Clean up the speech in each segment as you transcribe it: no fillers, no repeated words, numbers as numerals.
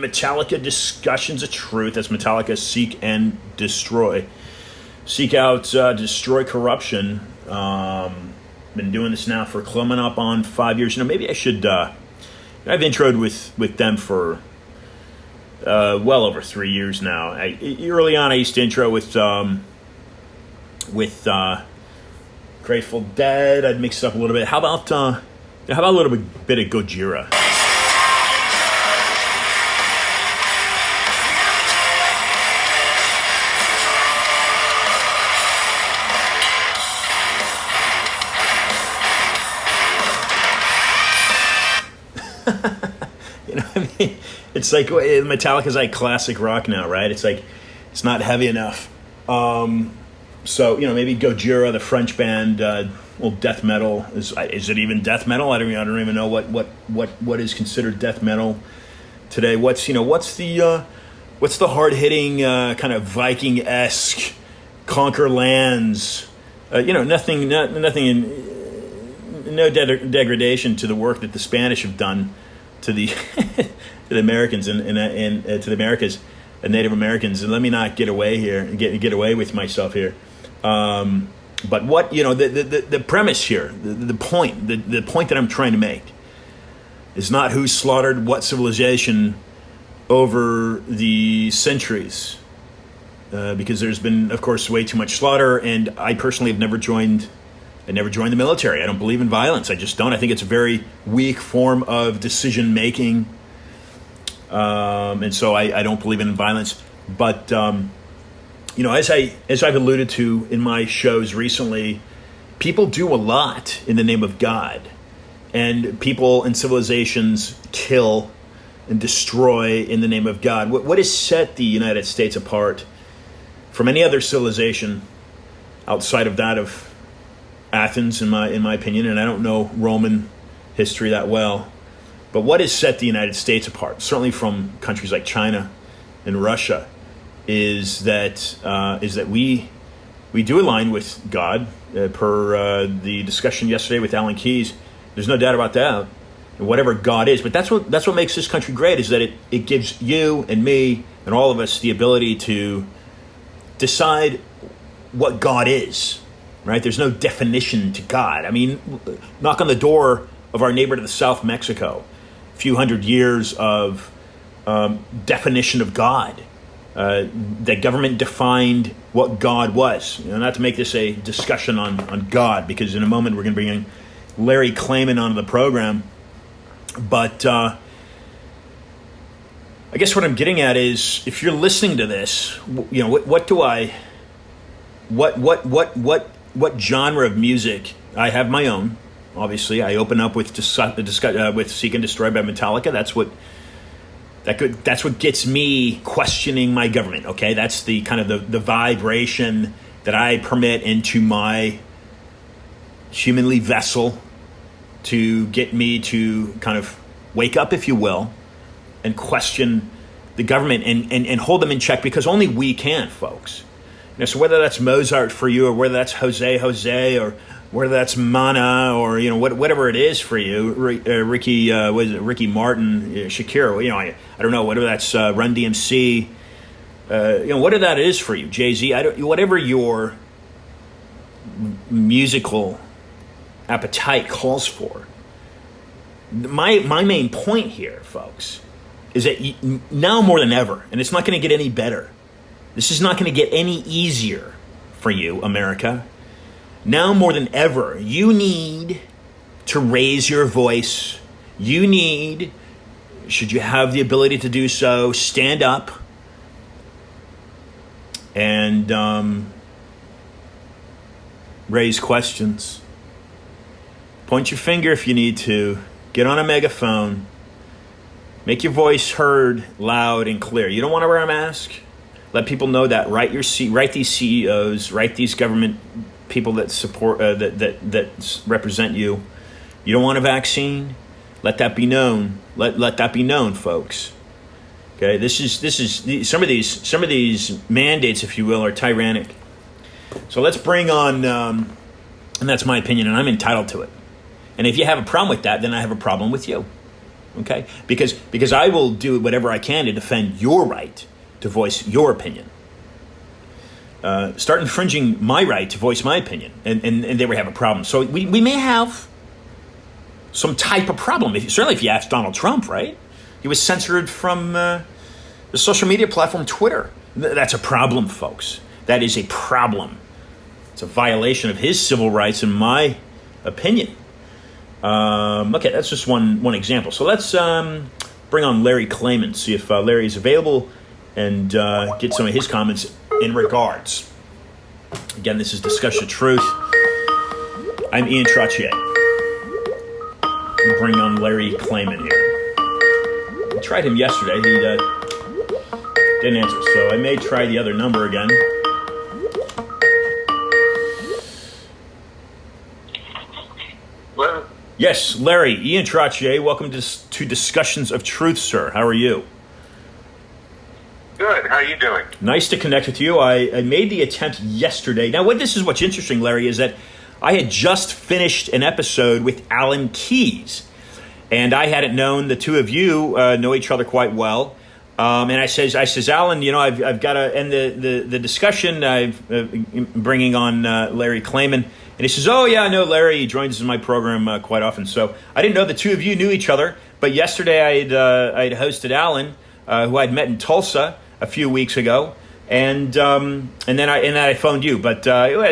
Metallica Discussions of Truth. That's Metallica Seek and Destroy. Seek out, destroy corruption. Been doing this now for coming up on 5 years. Maybe I should. I've introed with them for well over 3 years now. Early on, I used to intro with Grateful Dead. I'd mix it up a little bit. How about a little bit of Gojira? It's like Metallica's like classic rock now, right? It's like it's not heavy enough. So maybe Gojira, the French band, death metal is it even death metal? I don't even know what is considered death metal today. What's the hard hitting kind of Viking-esque conquer lands? Nothing no degradation to the work that the Spanish have done to the to the Americans and to the Americas and Native Americans. And let me not get away here and get away with myself here. But what the premise here, the point that I'm trying to make is not who slaughtered what civilization over the centuries, because there's been, of course, way too much slaughter. And I personally have never joined the military. I don't believe in violence. I just don't. I think it's a very weak form of decision making, and so I don't believe in violence. But as I've alluded to in my shows recently, people do a lot in the name of God, and people and civilizations kill and destroy in the name of God. What has set the United States apart from any other civilization outside of that of Athens, in my opinion, and I don't know Roman history that well, but what has set the United States apart, certainly from countries like China and Russia, is that we do align with God, per the discussion yesterday with Alan Keyes. There's no doubt about that. And whatever God is, but that's what makes this country great, is that it gives you and me and all of us the ability to decide what God is. Right? There's no definition to God. I mean, knock on the door of our neighbor to the south, Mexico. A few hundred years of definition of God. The government defined what God was. Not to make this a discussion on God, because in a moment we're going to bring in Larry Klayman onto the program. But I guess what I'm getting at is, if you're listening to this, what genre of music? I have my own. Obviously, I open up with with Seek and Destroy by Metallica. That's what gets me questioning my government. Okay, that's the kind of the vibration that I permit into my humanly vessel to get me to kind of wake up, if you will, and question the government and hold them in check, because only we can, folks. So whether that's Mozart for you, or whether that's Jose, or whether that's Mana, or whatever it is for you, Ricky Martin, Shakira, I don't know, whatever that's Run DMC, whatever that is for you, Jay-Z, whatever your musical appetite calls for. My main point here, folks, is that now more than ever, and it's not going to get any better. This is not going to get any easier for you, America. Now more than ever, you need to raise your voice. You need, should you have the ability to do so, stand up and raise questions. Point your finger if you need to. Get on a megaphone. Make your voice heard loud and clear. You don't want to wear a mask? Let people know that. Write these CEOs, write these government people that support that represent you. You don't want a vaccine? Let that be known. Let that be known, folks. Okay, this is some of these mandates, if you will, are tyrannic. So let's bring on, and that's my opinion, and I'm entitled to it. And if you have a problem with that, then I have a problem with you. Okay, because I will do whatever I can to defend your right to voice your opinion. Start infringing my right to voice my opinion, and there we have a problem. So we may have some type of problem. Certainly, if you ask Donald Trump, right? He was censored from the social media platform Twitter. That's a problem, folks. That is a problem. It's a violation of his civil rights, in my opinion. Okay, that's just one example. So let's bring on Larry Klayman, see if Larry is available, and get some of his comments in regards. Again, this is Discussion of Truth. I'm Ian Trottier. I'll bring on Larry Klayman here. I tried him yesterday. He didn't answer, so I may try the other number again. Hello? Yes, Larry, Ian Trottier, welcome to Discussions of Truth, sir. How are you? Good. How are you doing? Nice to connect with you. I made the attempt yesterday. Now, what's interesting, Larry, is that I had just finished an episode with Alan Keyes, and I hadn't known the two of you know each other quite well. And I says, Alan, I've got to end the discussion. I'm bringing on Larry Klayman. And he says, oh, yeah, I know Larry. He joins my program quite often. So I didn't know the two of you knew each other. But yesterday I'd hosted Alan, who I'd met in Tulsa a few weeks ago. And then I phoned you. But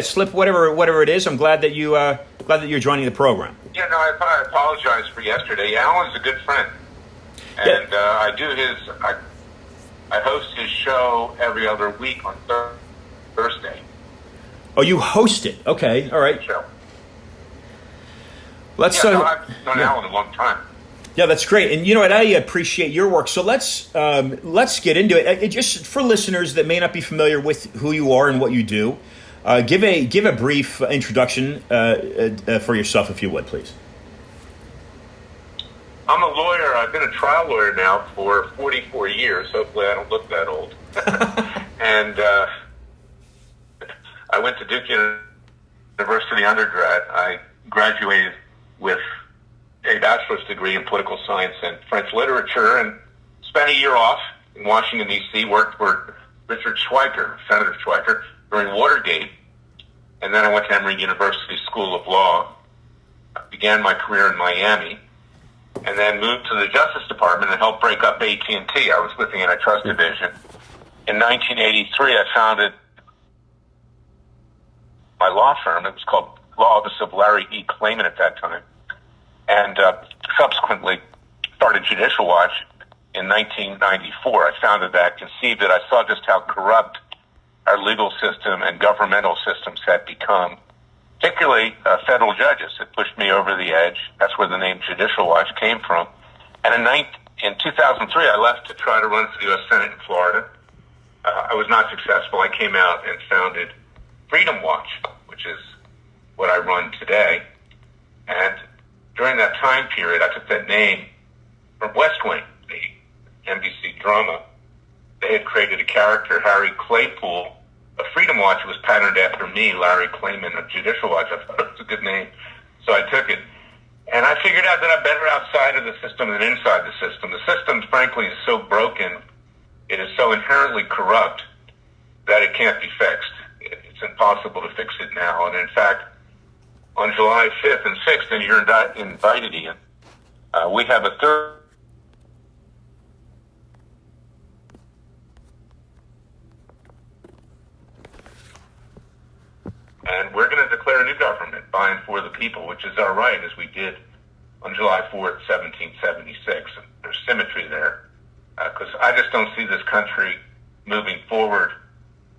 slip, whatever it is, I'm glad that you're joining the program. Yeah, no, I apologize for yesterday. Alan's a good friend. And yeah. I host his show every other week on Thursday. Oh, you host it. Okay, all right. Show. I've known Alan a long time. Yeah, that's great. And you know what? I appreciate your work. So let's get into it. Just for listeners that may not be familiar with who you are and what you do, give a brief introduction for yourself, if you would, please. I'm a lawyer. I've been a trial lawyer now for 44 years. Hopefully I don't look that old. And I went to Duke University undergrad. I graduated with a bachelor's degree in political science and French literature, and spent a year off in Washington, D.C., worked for Senator Schweiker, during Watergate. And then I went to Emory University School of Law, began my career in Miami, and then moved to the Justice Department and helped break up AT&T. I was with the Antitrust Division. In 1983, I founded my law firm. It was called Law Office of Larry E. Klayman at that time. And subsequently started Judicial Watch in 1994. I founded that, conceived it. I saw just how corrupt our legal system and governmental systems had become, particularly federal judges. It pushed me over the edge. That's where the name Judicial Watch came from. And in 2003, I left to try to run for the U.S. Senate in Florida. I was not successful. I came out and founded Freedom Watch, which is what I run today. And during that time period, I took that name from West Wing, the NBC drama. They had created a character, Harry Claypool, of Freedom Watch. It was patterned after me, Larry Klayman of Judicial Watch. I thought it was a good name, so I took it. And I figured out that I'm better outside of the system than inside the system. The system, frankly, is so broken, it is so inherently corrupt that it can't be fixed. It's impossible to fix it now. And in fact, on July 5th and 6th, and you're invited, Ian, we have a third. And we're going to declare a new government by and for the people, which is our right, as we did on July 4th, 1776. And there's symmetry there, because I just don't see this country moving forward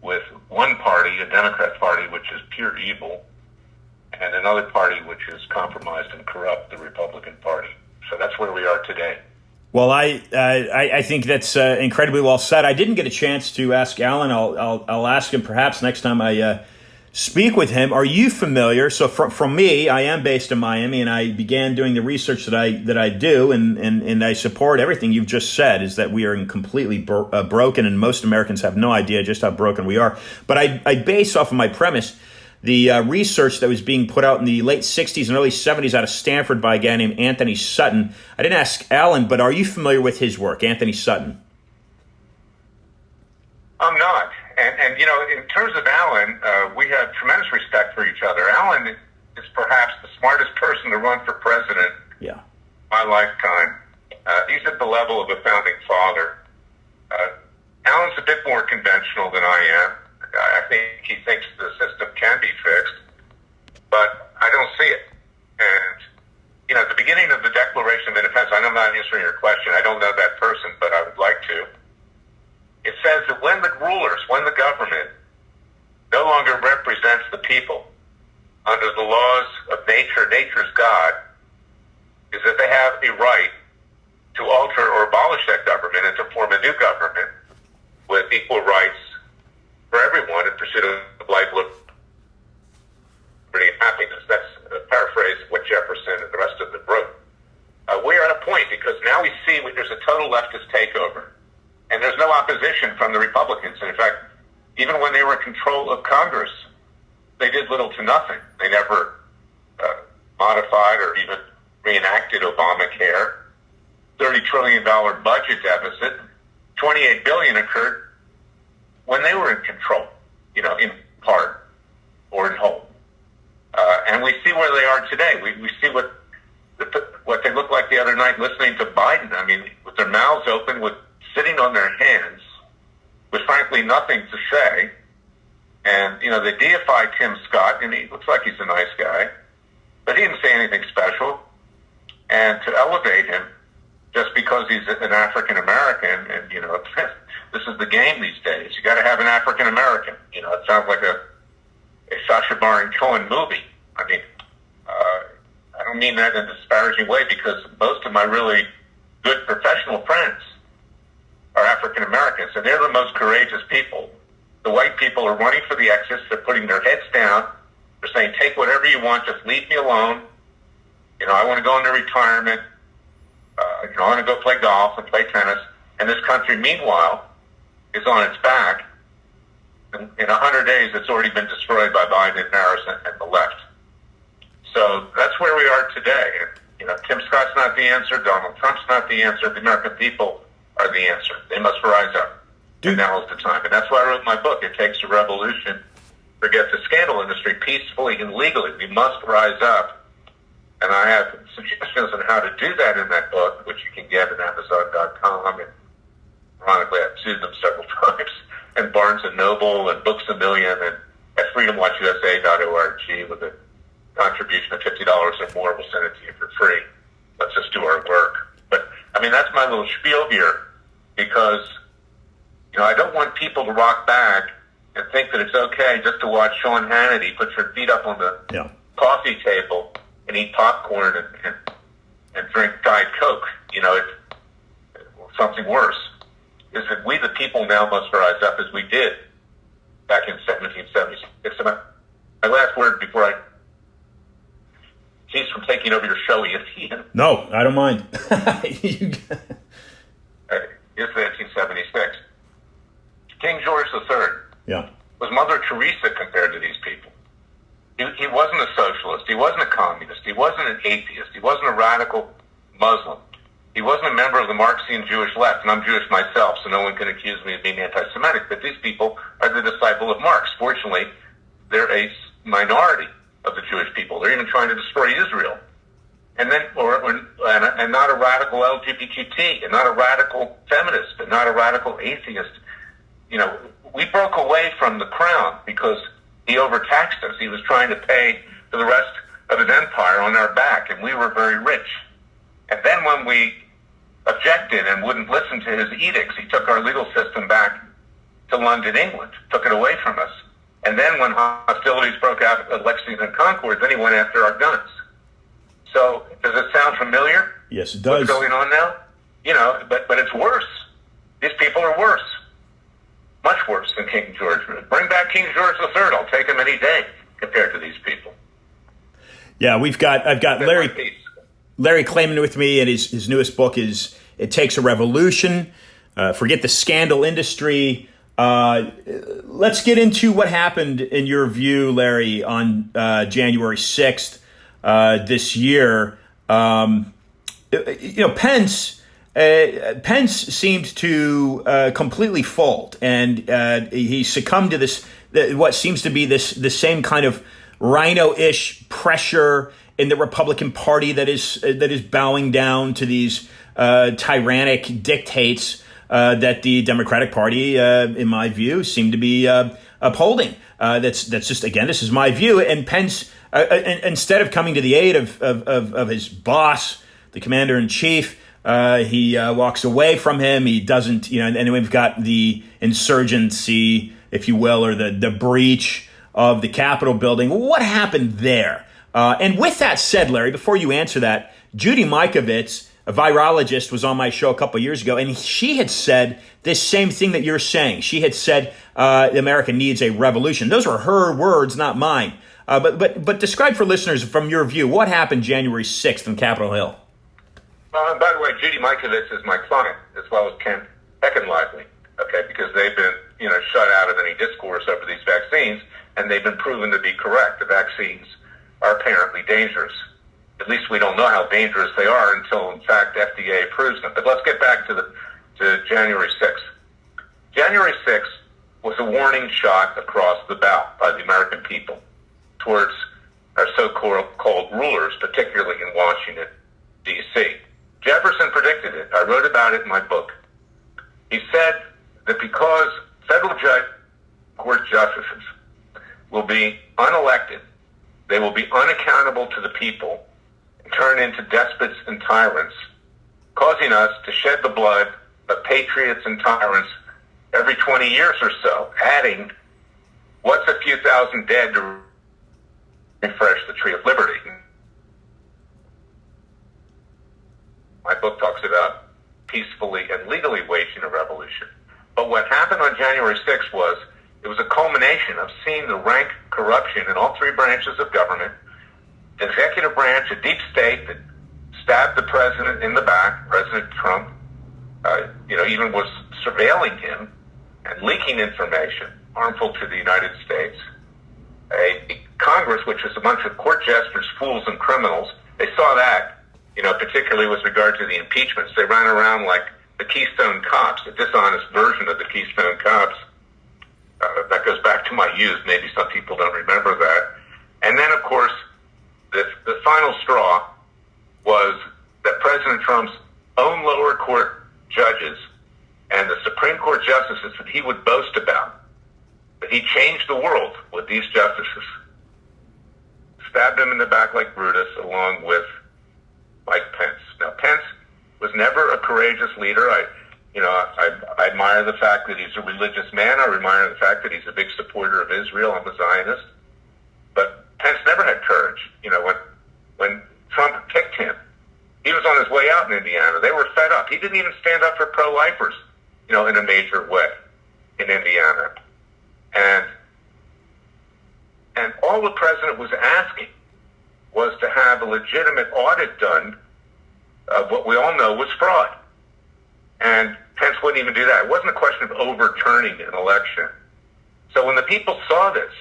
with one party, a Democrat Party, which is pure evil, and another party which is compromised and corrupt, the Republican Party. So that's where we are today. Well, I think that's incredibly well said. I didn't get a chance to ask Alan. I'll ask him perhaps next time I speak with him. Are you familiar? So from me, I am based in Miami, and I began doing the research that I do, and I support everything you've just said. Is that we are completely broken, and most Americans have no idea just how broken we are. But I base off of my premise the research that was being put out in the late 60s and early 70s out of Stanford by a guy named Anthony Sutton. I didn't ask Alan, but are you familiar with his work, Anthony Sutton? I'm not. And you know, in terms of Alan, we have tremendous respect for each other. Alan is perhaps the smartest person to run for president in my lifetime. He's at the level of a founding father. Alan's a bit more conventional than I am. I think he thinks the system can be fixed, but I don't see it. And, you know, at the beginning of the Declaration of Independence, I know I'm not answering your question. I don't know that person, but I would like to. It says that when the rulers, when the government no longer represents the people under the laws of nature, nature's God, is that they have a right to alter or abolish that government and to form a new government with equal rights for everyone in pursuit of life, liberty, and happiness. That's a paraphrase of what Jefferson and the rest of them wrote. We are at a point because now we see there's a total leftist takeover, and there's no opposition from the Republicans. And in fact, even when they were in control of Congress, they did little to nothing. They never modified or even reenacted Obamacare. $30 trillion budget deficit, $28 billion occurred when they were in control, you know, in part or in whole. And we see where they are today. We see what they looked like the other night listening to Biden. I mean, with their mouths open, with sitting on their hands, with frankly nothing to say. And, you know, they deified Tim Scott, and he looks like he's a nice guy, but he didn't say anything special. And to elevate him just because he's an African American, and, you know, this is the game these days. You got to have an African American. You know, it sounds like a Sacha Baron Cohen movie. I mean, I don't mean that in a disparaging way, because most of my really good professional friends are African Americans, and they're the most courageous people. The white people are running for the exits. They're putting their heads down. They're saying, take whatever you want, just leave me alone. You know, I want to go into retirement. You know, I want to go play golf and play tennis. And this country, meanwhile, is on its back. In 100 days, it's already been destroyed by Biden and Harris and the left. So that's where we are today. And, you know, Tim Scott's not the answer. Donald Trump's not the answer. The American people are the answer. They must rise up. And now is the time. And that's why I wrote my book, It Takes a Revolution. Forget the scandal industry, peacefully and legally. We must rise up. And I have suggestions on how to do that in that book, which you can get at Amazon.com. And ironically, I've sued them several times. And Barnes & Noble and Books A Million and at freedomwatchusa.org with a contribution of $50 or more. We'll send it to you for free. Let's just do our work. But, I mean, that's my little spiel here, because, you know, I don't want people to rock back and think that it's okay just to watch Sean Hannity put your feet up on the coffee table and eat popcorn and drink Diet Coke. You know, it's something worse. Is that we, the people, now must rise up as we did back in 1776. My last word before I cease from taking over your show, Ian. No, I don't mind. It's 1976. King George III was Mother Teresa compared to these people. He wasn't a socialist. He wasn't a communist. He wasn't an atheist. He wasn't a radical Muslim. He wasn't a member of the Marxian Jewish left, and I'm Jewish myself, so no one can accuse me of being anti-Semitic, but these people are the disciple of Marx. Fortunately, they're a minority of the Jewish people. They're even trying to destroy Israel. And then, and not a radical LGBT, and not a radical feminist, and not a radical atheist. You know, we broke away from the crown because he overtaxed us. He was trying to pay for the rest of his empire on our back, and we were very rich. And then when we objected and wouldn't listen to his edicts, he took our legal system back to London, England, took it away from us. And then when hostilities broke out at Lexington and Concord, then he went after our guns. So does it sound familiar? Yes, it does. What's going on now? You know, but it's worse. These people are worse. Much worse than King George. Bring back King George III. I'll take him any day compared to these people. Yeah, I've got Larry Klayman with me, and his newest book is It Takes a Revolution. Forget the scandal industry. Let's get into what happened, in your view, Larry, on January 6th this year. Pence seemed to completely fold, and he succumbed to this, what seems to be the same kind of rhino-ish pressure in the Republican Party that is bowing down to these tyrannic dictates that the Democratic Party, in my view, seem to be upholding. That's just, again, this is my view. And Pence, instead of coming to the aid of his boss, the commander in chief, he walks away from him. He doesn't, and then we've got the insurgency, if you will, or the breach of the Capitol building. What happened there? And with that said, Larry, before you answer that, Judy Mikovits, a virologist, was on my show a couple of years ago, and she had said this same thing that you're saying. She had said America needs a revolution. Those were her words, not mine. But describe for listeners, from your view, what happened January 6th on Capitol Hill? By the way, Judy Mikovits is my client, as well as Ken Heckenlively, okay, because they've been, shut out of any discourse over these vaccines, and they've been proven to be correct. The vaccines are apparently dangerous. At least we don't know how dangerous they are until, in fact, FDA approves them. But let's get back to January 6th. January 6th was a warning shot across the bow by the American people towards our so-called rulers, particularly in Washington, D.C. Jefferson predicted it. I wrote about it in my book. He said that because federal court justices will be unelected, they will be unaccountable to the people, turn into despots and tyrants, causing us to shed the blood of patriots and tyrants every 20 years or so, adding what's a few thousand dead to refresh the tree of liberty. My book talks about peacefully and legally waging a revolution. But what happened on January 6th was, it was a culmination of seeing the rank corruption in all three branches of government, the executive branch, a deep state that stabbed the president in the back. President Trump, even was surveilling him and leaking information harmful to the United States. A Congress, which was a bunch of court jesters, fools, and criminals. They saw that, particularly with regard to the impeachments. They ran around like the Keystone Cops, a dishonest version of the Keystone Cops. That goes back to my youth. Maybe some people don't remember that. And then, of course, the final straw was that President Trump's own lower court judges and the Supreme Court justices that he would boast about, that he changed the world with these justices, stabbed him in the back like Brutus, along with Mike Pence. Now, Pence was never a courageous leader. I admire the fact that he's a religious man. I admire the fact that he's a big supporter of Israel. I'm a Zionist. But Pence never had courage. When Trump picked him, he was on his way out in Indiana. They were fed up. He didn't even stand up for pro-lifers, in a major way in Indiana. And all the president was asking was to have a legitimate audit done of what we all know was fraud. And Pence wouldn't even do that. It wasn't a question of overturning an election. So when the people saw this,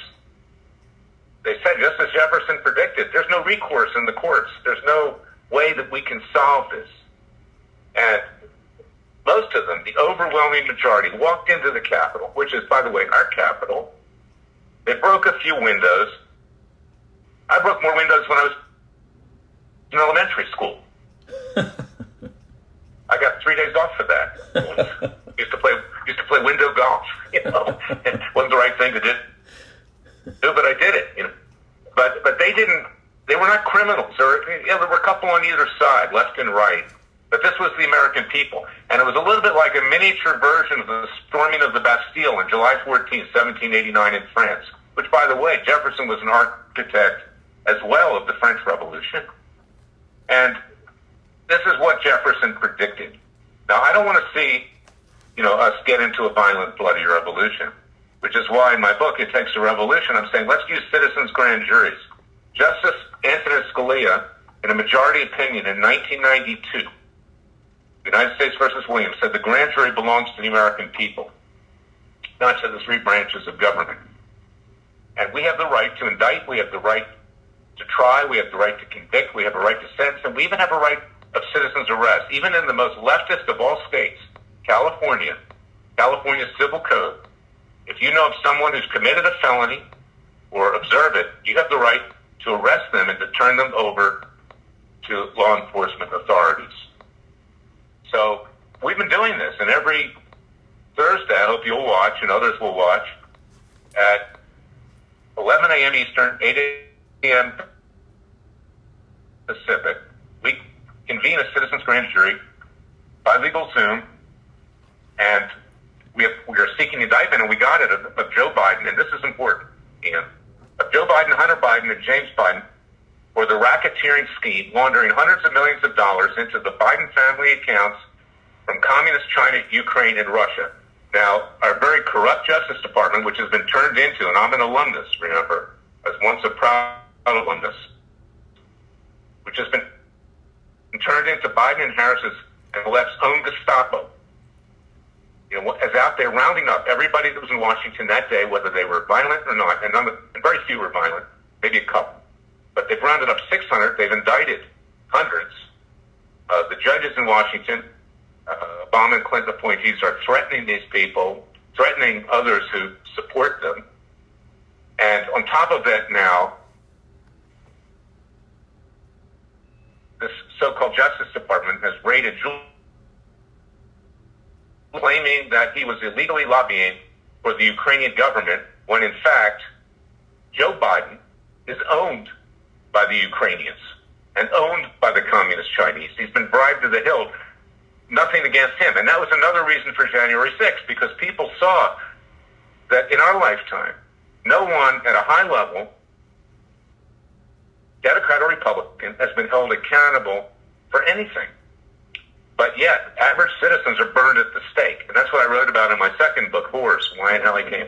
they said, just as Jefferson predicted, there's no recourse in the courts. There's no way that we can solve this. And most of them, the overwhelming majority, walked into the Capitol, which is, by the way, our Capitol. They broke a few windows. I broke more windows when I was in elementary school. I got 3 days off for that. used to play window golf. It wasn't the right thing to do, but I did it. But they didn't. They were not criminals. There were a couple on either side, left and right. But this was the American people, and it was a little bit like a miniature version of the storming of the Bastille on July 14, 1789, in France. Which, by the way, Jefferson was an architect as well of the French Revolution. And this is what Jefferson predicted. Now, I don't want to see, us get into a violent, bloody revolution, which is why in my book, It Takes a Revolution, I'm saying let's use citizens' grand juries. Justice Antonin Scalia, in a majority opinion in 1992, United States versus Williams, said the grand jury belongs to the American people. not to the three branches of government. And we have the right to indict, we have the right to try, we have the right to convict, we have a right to sentence, and we even have a right of citizen's arrest. Even in the most leftist of all states, California's civil code, if you know of someone who's committed a felony or observe it, you have the right to arrest them and to turn them over to law enforcement authorities. So we've been doing this, and every Thursday, I hope you'll watch and others will watch, at 11 a.m. Eastern, 8 a.m. Pacific, we convene a citizens grand jury by legal Zoom, and we are seeking indictment, and we got it of Joe Biden, and this is important, Ian, of Joe Biden, Hunter Biden, and James Biden for the racketeering scheme, laundering hundreds of millions of dollars into the Biden family accounts from communist China, Ukraine, and Russia. Now, our very corrupt Justice Department, which has been turned into, and I'm an alumnus, remember, as once a proud alumnus, which has been turned into Biden and Harris's and the left's own Gestapo, is out there rounding up everybody that was in Washington that day, whether they were violent or not, and very few were violent, maybe a couple. But they've rounded up 600. They've indicted hundreds. The judges in Washington, Obama and Clinton appointees, are threatening these people, threatening others who support them. And on top of that now, this so-called Justice Department has raided Julian, claiming that he was illegally lobbying for the Ukrainian government, when in fact, Joe Biden is owned by the Ukrainians and owned by the communist Chinese. He's been bribed to the hilt. Nothing against him. And that was another reason for January 6th, because people saw that in our lifetime, no one at a high level, Democrat or Republican, has been held accountable for anything. But yet, average citizens are burned at the stake. And that's what I wrote about in my second book, Horse, Why and How I Came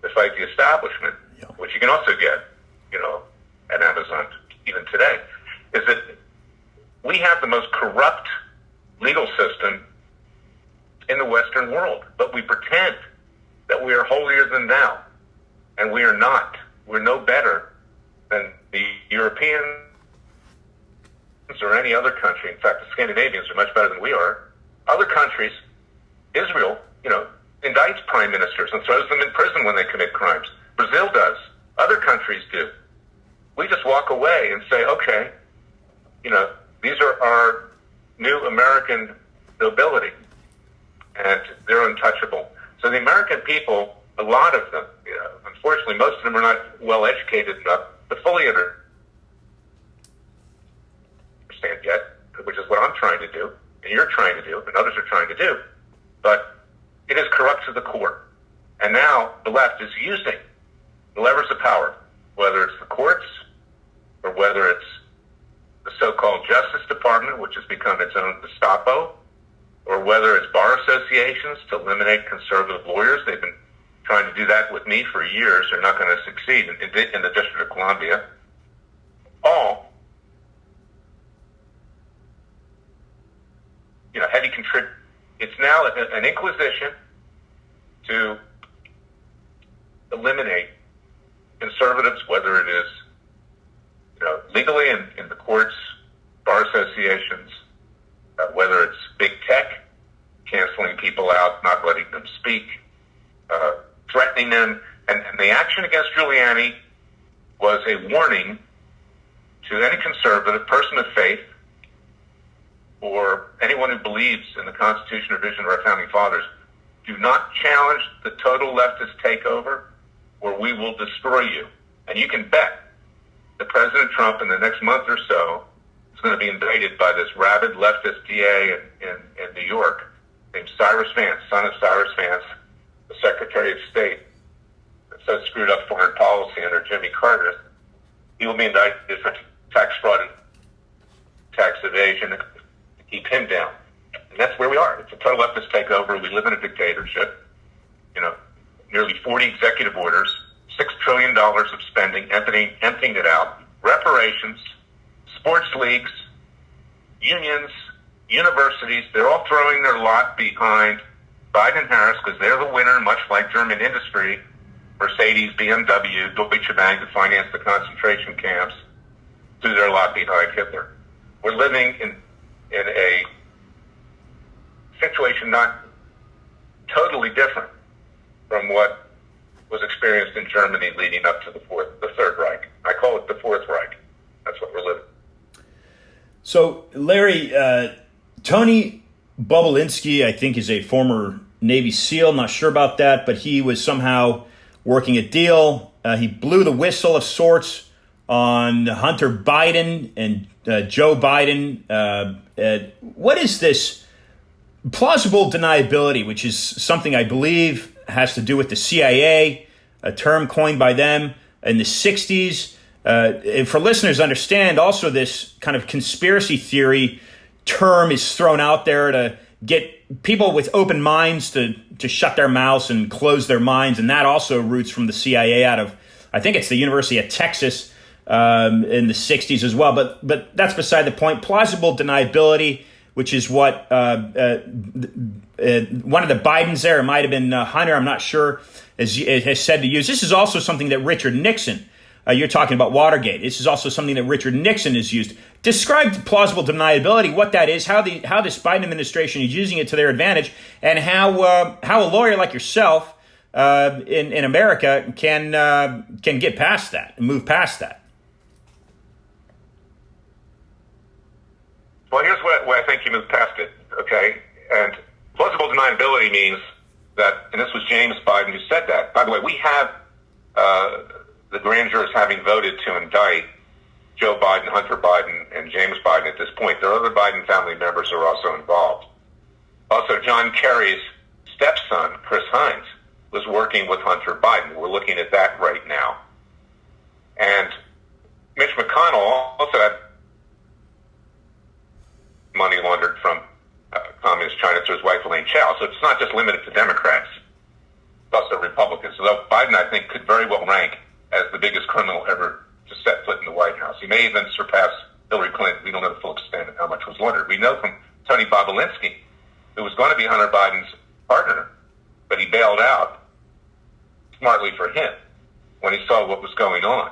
to Fight the Establishment, which you can also get, at Amazon even today, is that we have the most corrupt legal system in the Western world. But we pretend that we are holier than thou. And we are not. We're no better than the Europeans or any other country. In fact, the Scandinavians are much better than we are. Other countries, Israel, indicts prime ministers and throws them in prison when they commit crimes. Brazil does. Other countries do. We just walk away and say, okay, these are our new American nobility, and they're untouchable. So the American people, a lot of them, unfortunately, most of them are not well educated enough to fully understand yet, which is what I'm trying to do, and you're trying to do, and others are trying to do. But it is corrupt to the core. And now the left is using the levers of power, whether it's the courts or whether it's the so-called Justice Department, which has become its own Gestapo, or whether it's bar associations to eliminate conservative lawyers. They've been trying to do that with me for years. They're not going to succeed in the District of Columbia. All, heavy contributors. It's now an inquisition to eliminate conservatives, whether it is legally in the courts, bar associations, whether it's big tech, canceling people out, not letting them speak, threatening them. And the action against Giuliani was a warning to any conservative, person of faith, or anyone who believes in the Constitution or vision of our founding fathers. Do not challenge the total leftist takeover, or we will destroy you. And you can bet that President Trump in the next month or so is going to be indicted by this rabid leftist DA in New York named Cyrus Vance, son of Cyrus Vance, the Secretary of State that so screwed up foreign policy under Jimmy Carter. He will be indicted for tax fraud and tax evasion to keep him down. And that's where we are. It's a total leftist takeover. We live in a dictatorship. Nearly 40 executive orders, $6 trillion of spending, emptying it out, reparations, sports leagues, unions, universities, they're all throwing their lot behind Biden and Harris, because they're the winner, much like German industry, Mercedes, BMW, Deutsche Bank, that financed the concentration camps, threw their lot behind Hitler. We're living in a situation not totally different from what was experienced in Germany leading up to the Third Reich. I call it the Fourth Reich. That's what we're living. So, Larry, Tony Bobulinski, I think, is a former Navy SEAL. Not sure about that, but he was somehow working a deal. He blew the whistle of sorts on Hunter Biden and Joe Biden. What is this plausible deniability, which is something I believe has to do with the CIA, a term coined by them in the 60s? For listeners to understand, also this kind of conspiracy theory term is thrown out there to get people with open minds to shut their mouths and close their minds. And that also roots from the CIA out of, I think it's the University of Texas in the 60s as well. But that's beside the point. Plausible deniability, which is what one of the Bidens there, it might have been Hunter, I'm not sure, has said to use. This is also something that Richard Nixon, you're talking about Watergate. This is also something that Richard Nixon has used. Describe plausible deniability, what that is, how this Biden administration is using it to their advantage, and how a lawyer like yourself in America can get past that and move past that. Well, here's where I think you move past it, okay? And plausible deniability means that, and this was James Biden who said that. By the way, we have the grand jurors having voted to indict Joe Biden, Hunter Biden, and James Biden at this point. There are other Biden family members who are also involved. Also, John Kerry's stepson, Chris Hines, was working with Hunter Biden. We're looking at that right now. And Mitch McConnell also had money laundered from communist China to his wife, Elaine Chao. So it's not just limited to Democrats. It's also Republicans. Although Biden, I think, could very well rank as the biggest criminal ever to set foot in the White House. He may even surpass Hillary Clinton. We don't know the full extent of how much was laundered. We know from Tony Bobulinski, who was going to be Hunter Biden's partner, but he bailed out, smartly for him, when he saw what was going on.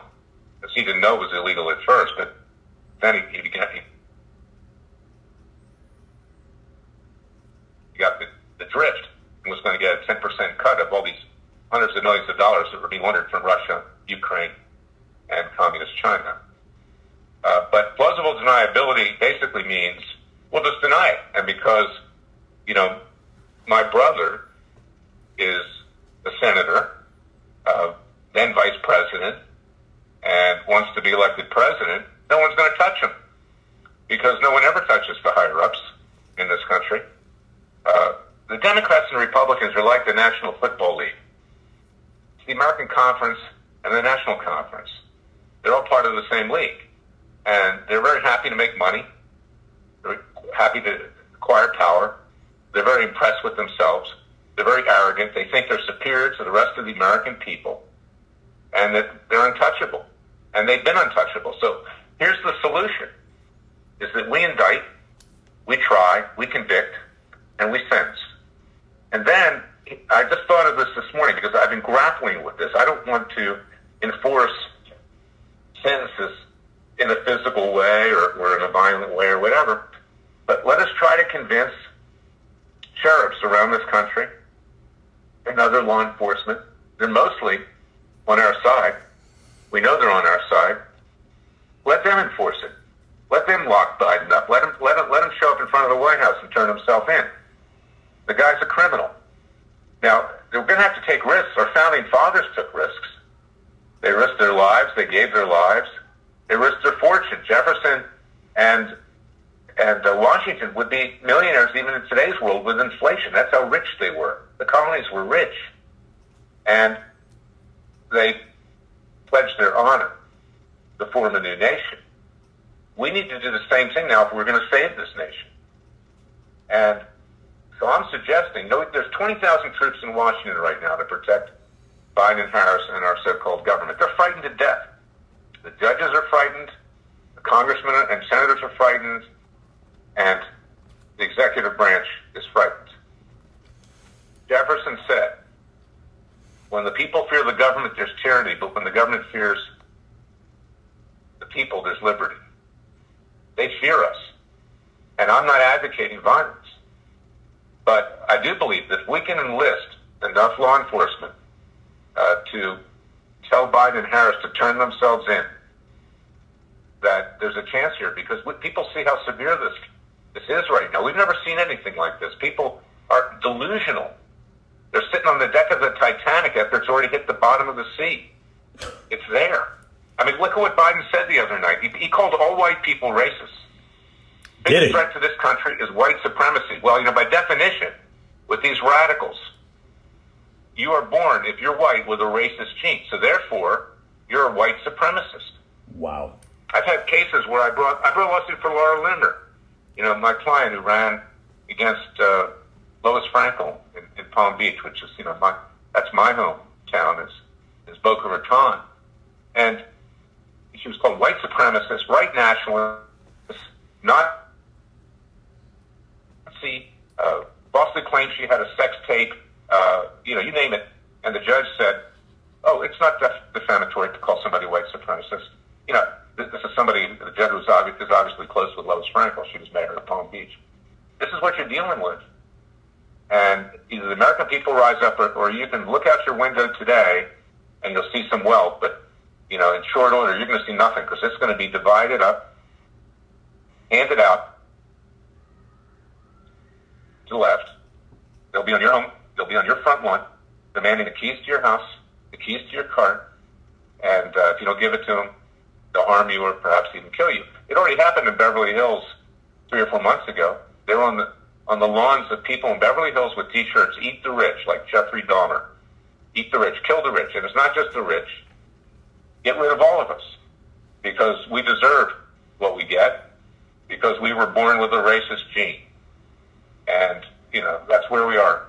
Because he didn't know it was illegal at first, but then he got the drift and was going to get a 10% cut of all these hundreds of millions of dollars that were being laundered from Russia, Ukraine, and communist China. But plausible deniability basically means, we'll just deny it. And because, my brother is a senator, then vice president, and wants to be elected president, no one's going to touch him. Because no one ever touches the higher-ups in this country. The Democrats and Republicans are like the National Football League. It's the American Conference and the National Conference. They're all part of the same league. And they're very happy to make money. They're happy to acquire power. They're very impressed with themselves. They're very arrogant. They think they're superior to the rest of the American people. And that they're untouchable. And they've been untouchable. So here's the solution, is that we indict, we try, we convict, and we sentence. And then, I just thought of this morning because I've been grappling with this. I don't want to enforce sentences in a physical way or in a violent way or whatever, but let us try to convince sheriffs around this country and other law enforcement, they're mostly on our side. We know they're on our side. Let them enforce it. Let them lock Biden up. Let him show up in front of the White House and turn himself in. The guy's a criminal. Now, they're going to have to take risks. Our founding fathers took risks. They risked their lives. They gave their lives. They risked their fortune. Jefferson and Washington would be millionaires even in today's world with inflation. That's how rich they were. The colonies were rich. And they pledged their honor to form a new nation. We need to do the same thing now if we're going to save this nation. And so I'm suggesting, there's 20,000 troops in Washington right now to protect Biden and Harris and our so-called government. They're frightened to death. The judges are frightened, the congressmen and senators are frightened, and the executive branch is frightened. Jefferson said, when the people fear the government, there's tyranny, but when the government fears the people, there's liberty. They fear us. And I'm not advocating violence. But I do believe that if we can enlist enough law enforcement to tell Biden and Harris to turn themselves in, that there's a chance here, because people see how severe this is right now. We've never seen anything like this. People are delusional. They're sitting on the deck of the Titanic after it's already hit the bottom of the sea. It's there. I mean, look at what Biden said the other night. He called all white people racist. The biggest threat to this country is white supremacy. Well, by definition, with these radicals, you are born, if you're white, with a racist gene. So therefore, you're a white supremacist. Wow. I've had cases where I brought a lawsuit for Laura Linder, my client who ran against Lois Frankel in Palm Beach, which is, that's my hometown, is Boca Raton. And she was called white supremacist, right nationalist, not falsely claimed she had a sex tape, you name it. And the judge said, oh, it's not defamatory to call somebody white supremacist. This is somebody, the judge is obviously close with Lois Frankel. She was mayor of Palm Beach. This is what you're dealing with. And either the American people rise up, or you can look out your window today and you'll see some wealth, but, in short order, you're going to see nothing, because it's going to be divided up, handed out to the left. They'll be on your home. They'll be on your front lawn, demanding the keys to your house, the keys to your car, and if you don't give it to them, they'll harm you or perhaps even kill you. It already happened in Beverly Hills 3 or 4 months ago. They were on the lawns of people in Beverly Hills with T-shirts, "Eat the Rich," like Jeffrey Dahmer. Eat the rich, kill the rich. And it's not just the rich. Get rid of all of us, because we deserve what we get, because we were born with a racist gene. And, that's where we are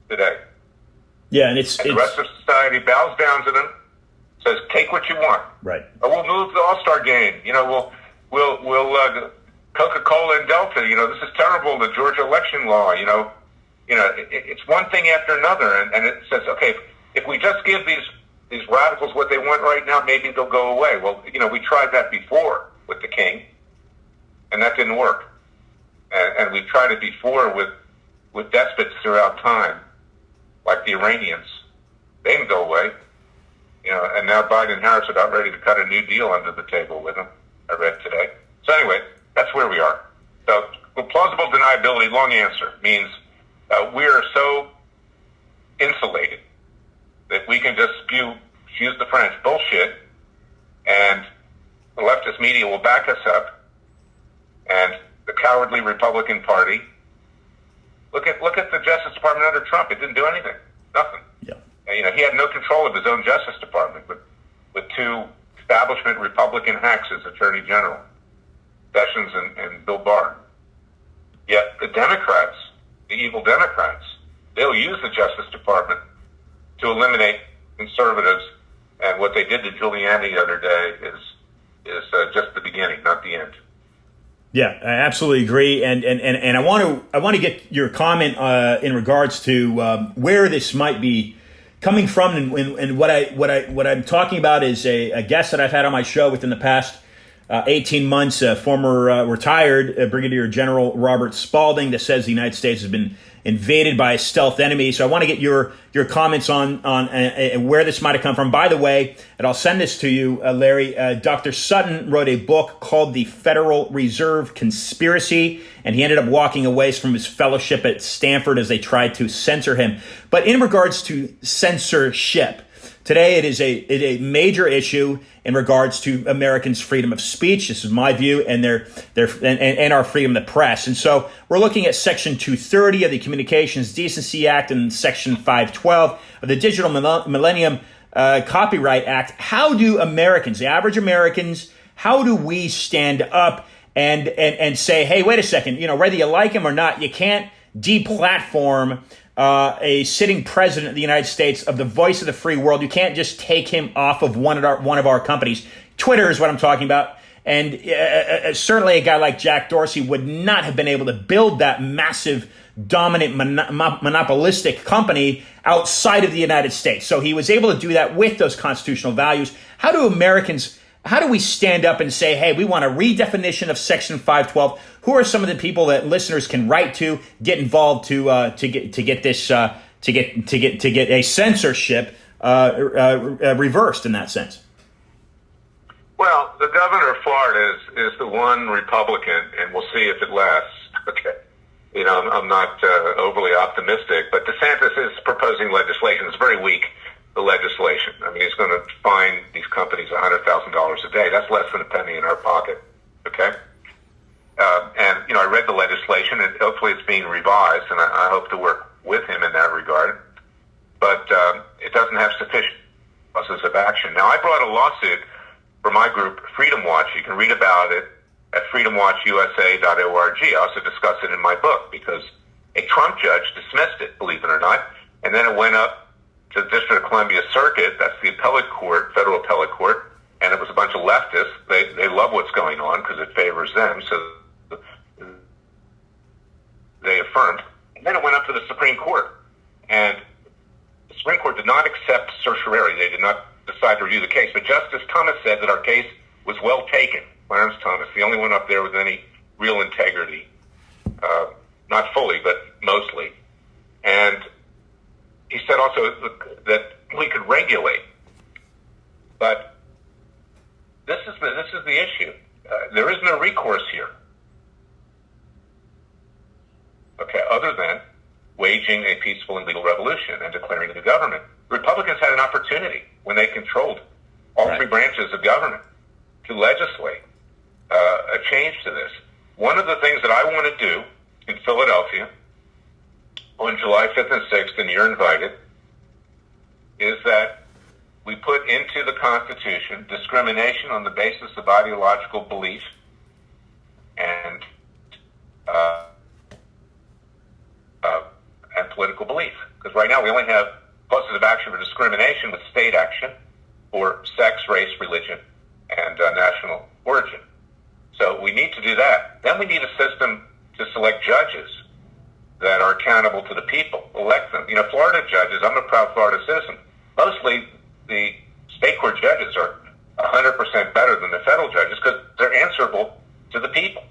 today. Yeah, and the rest of society bows down to them, says, take what you want. Right. Or we'll move the All-Star game. We'll Coca-Cola and Delta, this is terrible, the Georgia election law, it's one thing after another. And it says, okay, if we just give these radicals what they want right now, maybe they'll go away. Well, we tried that before with the king, and that didn't work. And we've tried it before with despots throughout time, like the Iranians. They didn't go away. And now Biden and Harris are about ready to cut a new deal under the table with them, I read today. So anyway, that's where we are. So plausible deniability, long answer, means we are so insulated that we can just spew, excuse the French, bullshit, and the leftist media will back us up, and the cowardly Republican Party. Look at the Justice Department under Trump. It didn't do anything. Nothing. Yeah. And, he had no control of his own Justice Department, with 2 establishment Republican hacks as Attorney General, Sessions and Bill Barr. Yet the Democrats, the evil Democrats, they'll use the Justice Department to eliminate conservatives. And what they did to Giuliani the other day is just the beginning, not the end. Yeah, I absolutely agree, and I want to get your comment in regards to where this might be coming from, and what I'm talking about is a guest that I've had on my show within the past 18 months, former retired Brigadier General Robert Spalding, that says the United States has been invaded by a stealth enemy. So I want to get your comments on where this might have come from. By the way, and I'll send this to you, Larry, Dr. Sutton wrote a book called The Federal Reserve Conspiracy, and he ended up walking away from his fellowship at Stanford as they tried to censor him. But in regards to censorship, today it is a major issue in regards to Americans' freedom of speech. This is my view, and and our freedom of the press. And so we're looking at Section 230 of the Communications Decency Act and Section 512 of the Digital Millennium Copyright Act. How do Americans, the average Americans, how do we stand up and say, hey, wait a second, whether you like him or not, you can't deplatform a sitting president of the United States, of the voice of the free world. You can't just take him off of one of our companies. Twitter is what I'm talking about. And certainly a guy like Jack Dorsey would not have been able to build that massive dominant monopolistic company outside of the United States. So he was able to do that with those constitutional values. How do we stand up and say, hey, we want a redefinition of Section 512? Who are some of the people that listeners can write to, get involved to get a censorship reversed in that sense? Well, the governor of Florida is the one Republican, and we'll see if it lasts. Okay, I'm not overly optimistic, but DeSantis is proposing legislation. It's very weak. The legislation. I mean, he's going to fine these companies $100,000 a day. That's less than a penny in our pocket. Okay. And I read the legislation, and hopefully it's being revised, and I hope to work with him in that regard. But it doesn't have sufficient causes of action. Now, I brought a lawsuit for my group, Freedom Watch. You can read about it at freedomwatchusa.org. I also discuss it in my book because a Trump judge dismissed it, believe it or not, and then it went up to the District of Columbia Circuit. That's the appellate court, federal appellate court, and it was a bunch of leftists. They love what's going on because it favors them, so they affirmed. And then it went up to the Supreme Court, and the Supreme Court did not accept certiorari. They did not decide to review the case, but Justice Thomas said that our case was well taken. Clarence Thomas, the only one up there with any real integrity, not fully, but mostly. And he said also that we could regulate, but this is the issue. There is no recourse here, okay, other than waging a peaceful and legal revolution and declaring a new government. The Republicans had an opportunity when they controlled all three branches of government to legislate a change to this. One of the things that I want to do in Philadelphia on July 5th and 6th, and you're invited, is that we put into the Constitution discrimination on the basis of ideological belief and political belief. Because right now we only have causes of action for discrimination with state action for sex, race, religion, and national origin. So we need to do that. Then we need a system to select judges that are accountable to the people. Elect them. Florida judges, I'm a proud Florida citizen. Mostly the state court judges are 100% better than the federal judges because they're answerable to the people.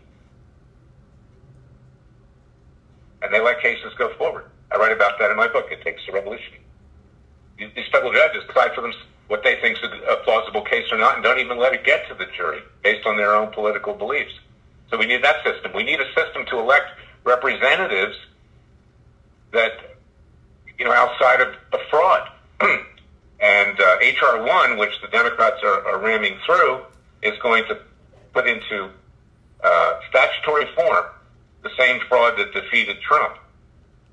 And they let cases go forward. I write about that in my book, It Takes a Revolution. These federal judges decide for them what they think is a plausible case or not and don't even let it get to the jury based on their own political beliefs. So we need that system. We need a system to elect representatives that, outside of fraud. And H.R. 1, which the Democrats are ramming through, is going to put into statutory form the same fraud that defeated Trump.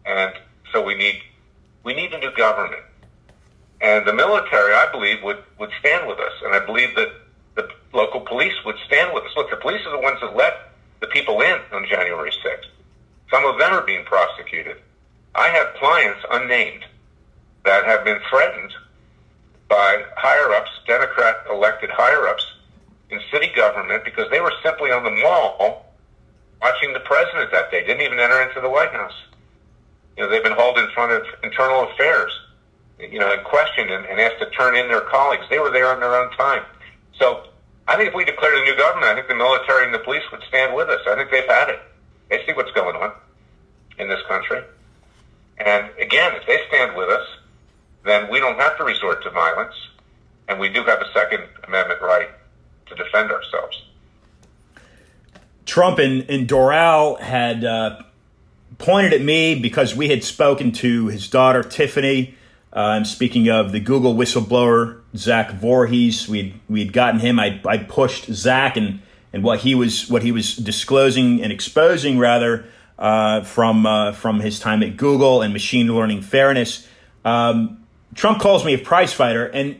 And so we need a new government. And the military, I believe, would stand with us. And I believe that the local police would stand with us. Look, the police are the ones that let the people in on January 6th. Some of them are being prosecuted. I have clients, unnamed, that have been threatened by higher-ups, Democrat-elected higher-ups in city government because they were simply on the mall watching the president that day, didn't even enter into the White House. They've been hauled in front of internal affairs, and questioned and asked to turn in their colleagues. They were there on their own time. So I think if we declared a new government, I think the military and the police would stand with us. I think they've had it. They see what's going on in this country. And again, if they stand with us, then we don't have to resort to violence, and we do have a Second Amendment right to defend ourselves. Trump and Doral had pointed at me because we had spoken to his daughter, Tiffany. I'm speaking of the Google whistleblower, Zach Voorhees. We'd gotten him. I pushed Zach and what he was disclosing and exposing rather from his time at Google and machine learning fairness. Trump calls me a prize fighter, and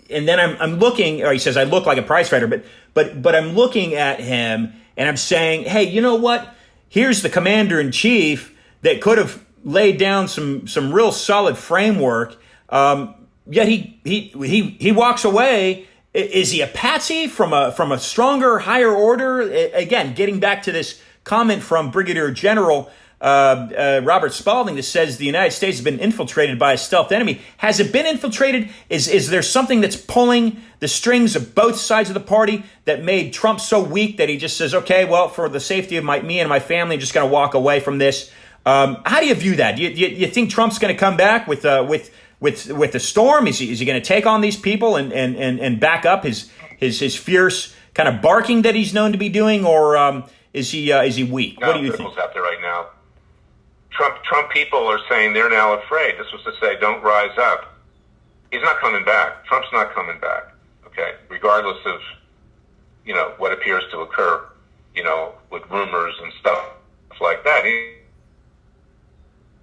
then I'm looking, or he says I look like a prize fighter, but I'm looking at him and I'm saying, hey, you know what? Here's the commander in chief that could have laid down some real solid framework. Yet he walks away. Is he a patsy from a stronger, higher order? Again, getting back to this comment from Brigadier General Robert Spalding that says the United States has been infiltrated by a stealth enemy. Has it been infiltrated? Is there something that's pulling the strings of both sides of the party that made Trump so weak that he just says, okay, well, for the safety of me and my family, I'm just going to walk away from this? How do you view that? You think Trump's going to come back with a storm? Is he going to take on these people and back up his fierce kind of barking that he's known to be doing, or is he weak? No, what do you think? Out there right now. Trump people are saying they're now afraid. This was to say, don't rise up. He's not coming back. Trump's not coming back. Okay, regardless of what appears to occur, with rumors and stuff like that. He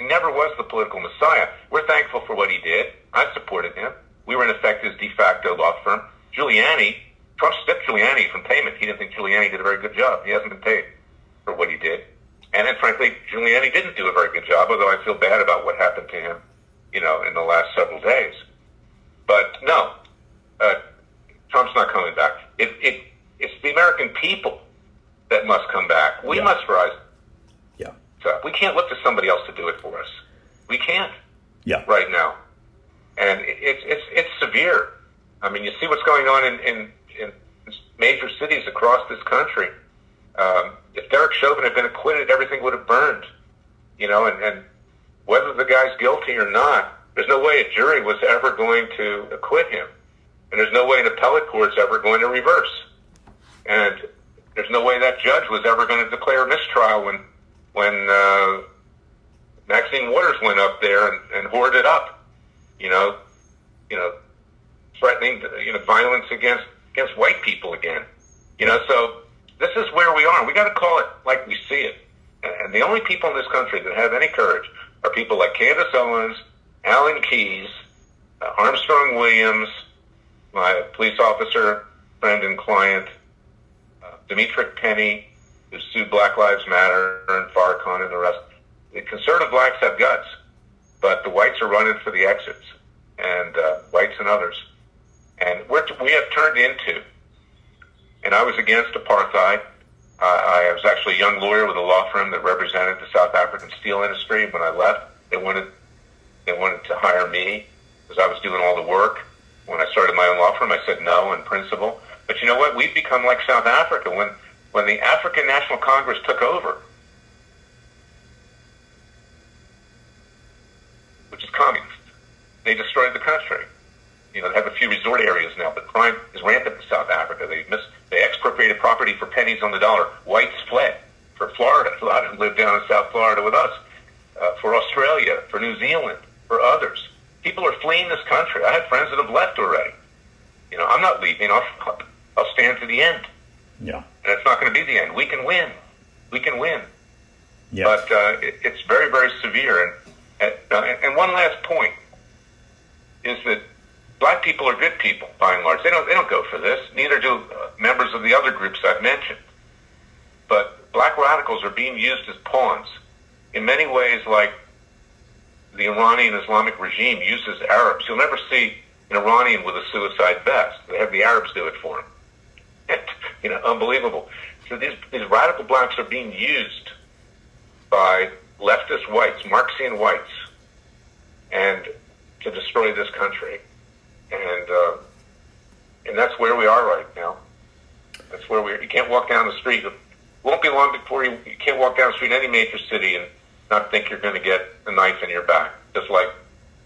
never was the political messiah. We're thankful for what he did. I supported him. We were in effect his de facto law firm. Trump stripped Giuliani from payment. He didn't think Giuliani did a very good job. He hasn't been paid for what he did. And then, frankly, Giuliani didn't do a very good job, although I feel bad about what happened to him, in the last several days. But no, Trump's not coming back. It's the American people that must come back. We must rise. Yeah. So we can't look to somebody else to do it for us. We can't. Yeah. Right now. And it's severe. I mean, you see what's going on in major cities across this country. If Derek Chauvin had been acquitted, everything would have burned. And whether the guy's guilty or not, there's no way a jury was ever going to acquit him. And there's no way an appellate court's ever going to reverse. And there's no way that judge was ever going to declare a mistrial when Maxine Waters went up there and hoarded up, threatening, violence against white people again. So this is where we are. We got to call it like we see it. And the only people in this country that have any courage are people like Candace Owens, Alan Keyes, Armstrong Williams, my police officer, friend and client, Dimitri Penny, who sued Black Lives Matter, and Farrakhan and the rest. The conservative blacks have guts, but the whites are running for the exits, and whites and others. And we have turned into, and I was against apartheid. I was actually a young lawyer with a law firm that represented the South African steel industry. When I left, they wanted to hire me because I was doing all the work. When I started my own law firm, I said no in principle. But you know what? We've become like South Africa. When the African National Congress took over, which is communist, they destroyed the country. They have a few resort areas now, but crime is rampant in South Africa. They expropriated property for pennies on the dollar. Whites fled for Florida. A lot of them lived down in South Florida with us. For Australia, for New Zealand, for others. People are fleeing this country. I have friends that have left already. I'm not leaving. I'll stand to the end. Yeah. And it's not going to be the end. We can win. We can win. Yeah. But it's very, very severe. And one last point is that black people are good people, by and large. They don't go for this. Neither do members of the other groups I've mentioned. But black radicals are being used as pawns in many ways, like the Iranian Islamic regime uses Arabs. You'll never see an Iranian with a suicide vest. They have the Arabs do it for them. Unbelievable. So these radical blacks are being used by leftist whites, Marxian whites, and to destroy this country. And that's where we are right now. That's where you can't walk down the street. It won't be long before you can't walk down the street in any major city and not think you're going to get a knife in your back. Just like,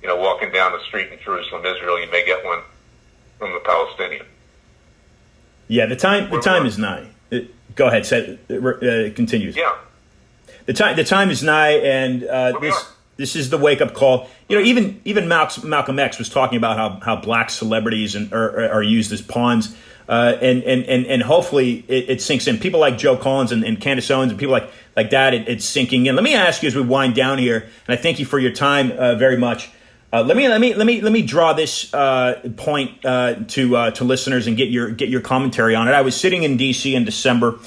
walking down the street in Jerusalem, Israel, you may get one from a Palestinian. Yeah, the time is nigh. Go ahead, it continues. Yeah. The time is nigh, and this is the wake up call. Even Malcolm X was talking about how black celebrities are used as pawns, and hopefully it sinks in. People like Joe Collins and Candace Owens and people like that, it's sinking in. Let me ask you as we wind down here, and I thank you for your time very much. Let me draw this point to listeners and get your commentary on it. I was sitting in D.C. in December,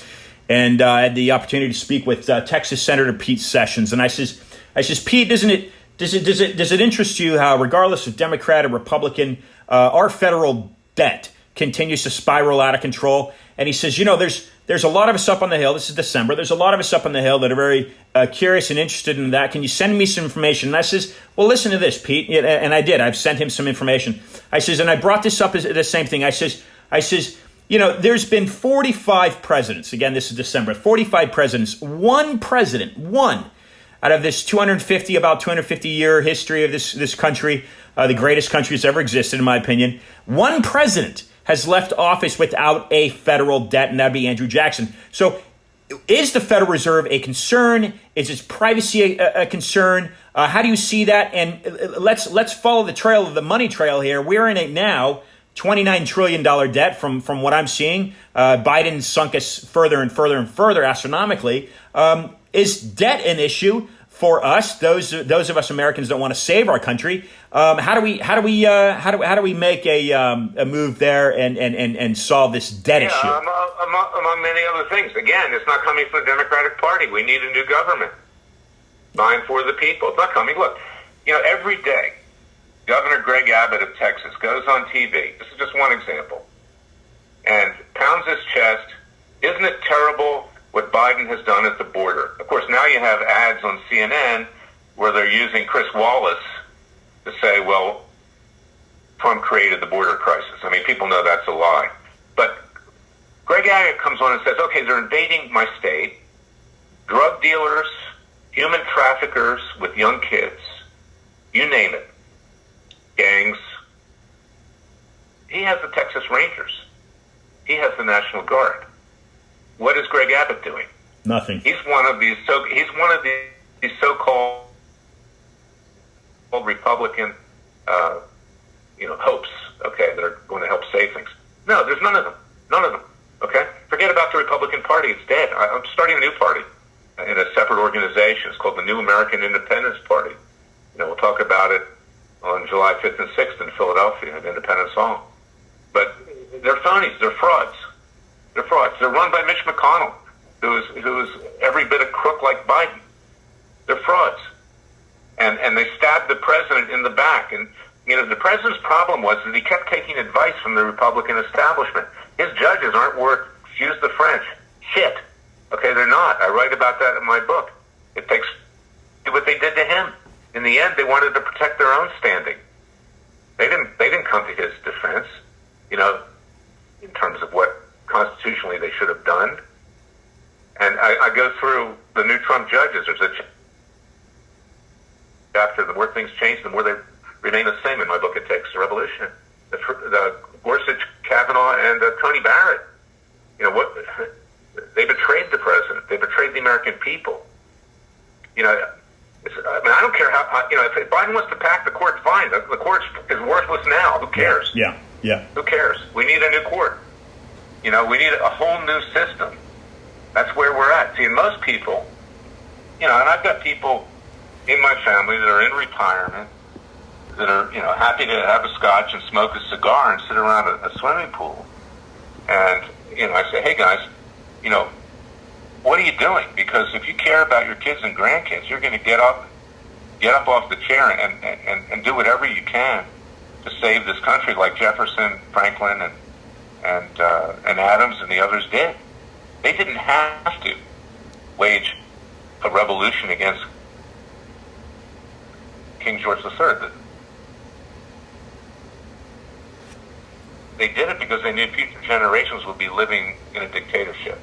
and I had the opportunity to speak with Texas Senator Pete Sessions, and I says, Pete, does it interest you how, regardless of Democrat or Republican, our federal debt continues to spiral out of control? and he says, there's a lot of us up on the Hill. This is December. There's a lot of us up on the Hill that are very curious and interested in that. Can you send me some information? And I says, well, listen to this, Pete. And I did. I've sent him some information. I says, and I brought this up as the same thing. I says, there's been 45 presidents. Again, this is December. 45 presidents. One out of this 250-year history of this country, the greatest country that's ever existed, in my opinion. One president has left office without a federal debt, and that'd be Andrew Jackson. So is the Federal Reserve a concern? Is its privacy a concern? How do you see that? And let's follow the trail of the money trail here. We're in it now, $29 trillion debt from what I'm seeing. Biden sunk us further and further and further astronomically. Is debt an issue for us? Those of us Americans that want to save our country. How do we make a move there and solve this debt issue? Among many other things. Again, it's not coming from the Democratic Party. We need a new government. Signed for the people. It's not coming. Look, every day, Governor Greg Abbott of Texas goes on TV. This is just one example. And pounds his chest. Isn't it terrible what Biden has done at the border? Of course, now you have ads on CNN where they're using Chris Wallace to say, well, Trump created the border crisis. I mean, people know that's a lie. But Greg Abbott comes on and says, okay, they're invading my state. Drug dealers, human traffickers with young kids, you name it, gangs. He has the Texas Rangers. He has the National Guard. What is Greg Abbott doing? Nothing. He's one of these so-called Republican, hopes. Okay, that are going to help save things. No, there's none of them. None of them. Okay, forget about the Republican Party. It's dead. I'm starting a new party in a separate organization. It's called the New American Independence Party. We'll talk about it on July 5th and 6th in Philadelphia at Independence Hall. But they're phonies. They're frauds. They're frauds. They're run by Mitch McConnell, who is every bit a crook like Biden. They're frauds. And they stabbed the president in the back. And, the president's problem was that he kept taking advice from the Republican establishment. His judges aren't worth, excuse the French, shit. Okay, they're not. I write about that in my book. It takes what they did to him. In the end, they wanted to protect their own standing. They didn't come to his defense, in terms of what constitutionally they should have done. And I go through the new Trump judges. There's a chapter, the more things change, the more they remain the same in my book, It Takes a Revolution. The Gorsuch, Kavanaugh, and Tony Barrett. They betrayed the president. They betrayed the American people. I don't care how, if Biden wants to pack the court, fine. The court is worthless now. Who cares? Yeah. Who cares? We need a new court. We need a whole new system. That's where we're at. See, and most people, and I've got people in my family that are in retirement that are, happy to have a scotch and smoke a cigar and sit around a swimming pool. And, I say, hey guys, what are you doing? Because if you care about your kids and grandkids, you're going to get up off the chair and do whatever you can to save this country, like Jefferson, Franklin, and Adams and the others did. They didn't have to wage a revolution against King George III. They did it because they knew future generations would be living in a dictatorship.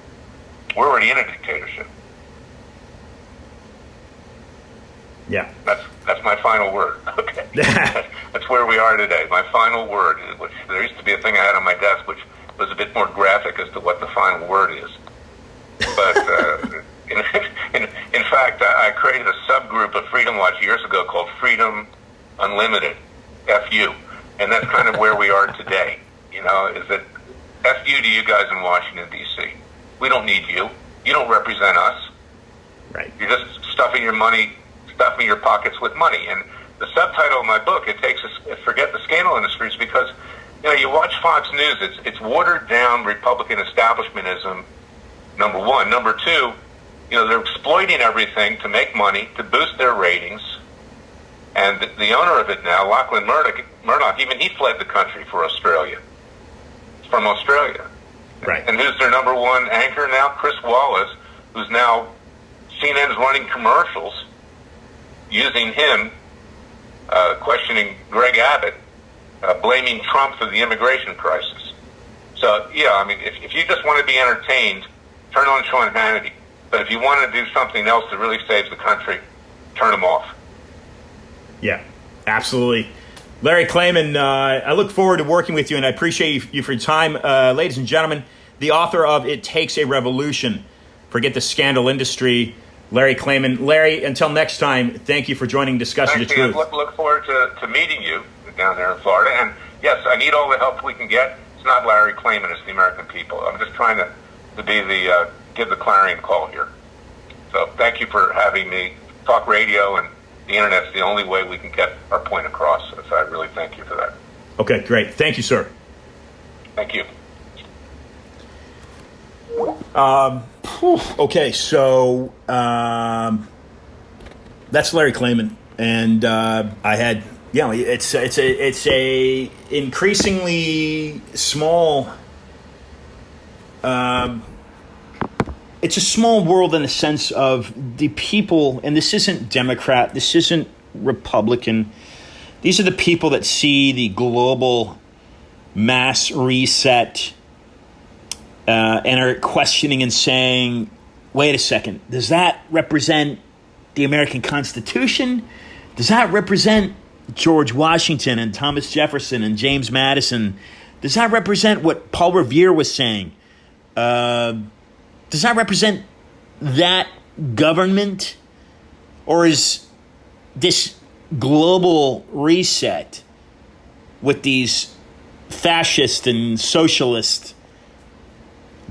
We're already in a dictatorship. Yeah. That's my final word. Okay. That's where we are today. My final word, which there used to be a thing I had on my desk which was a bit more graphic as to what the final word is. But in fact, I created a subgroup of Freedom Watch years ago called Freedom Unlimited, FU. And that's kind of where we are today. Is that FU to you guys in Washington, D.C. We don't need you. You don't represent us. Right. You're just stuffing your pockets with money. And the subtitle of my book, It Takes Forget the Scandal Industries, because you watch Fox News, it's watered down Republican establishmentism, number one. Number two, they're exploiting everything to make money, to boost their ratings. And the owner of it now, Lachlan Murdoch, even he fled the country for Australia. From Australia. Right. And who's their number one anchor now? Chris Wallace, who's now CNN's running commercials using him, questioning Greg Abbott, blaming Trump for the immigration crisis. So, yeah, I mean, if you just want to be entertained, turn on Sean Hannity. But if you want to do something else that really saves the country, turn them off. Yeah, absolutely. Larry Klayman, I look forward to working with you, and I appreciate you for your time. Ladies and gentlemen, the author of It Takes a Revolution, Forget the Scandal Industry, Larry Klayman. Larry, until next time, thank you for joining Discussing the Truth. Look forward to meeting you down there in Florida. And yes, I need all the help we can get. It's not Larry Klayman, it's the American people. I'm just trying to be the give the clarion call here. So thank you for having me. Talk radio and the internet's the only way we can get our point across. So I really thank you for that. Okay, great. Thank you, sir. Thank you. Okay, so that's Larry Klayman, and I had, it's a increasingly small. It's a small world in the sense of the people, and this isn't Democrat, this isn't Republican. These are the people that see the global mass reset and are questioning and saying, wait a second, does that represent the American Constitution? Does that represent George Washington and Thomas Jefferson and James Madison? Does that represent what Paul Revere was saying? Does that represent that government? Or is this global reset with these fascist and socialist,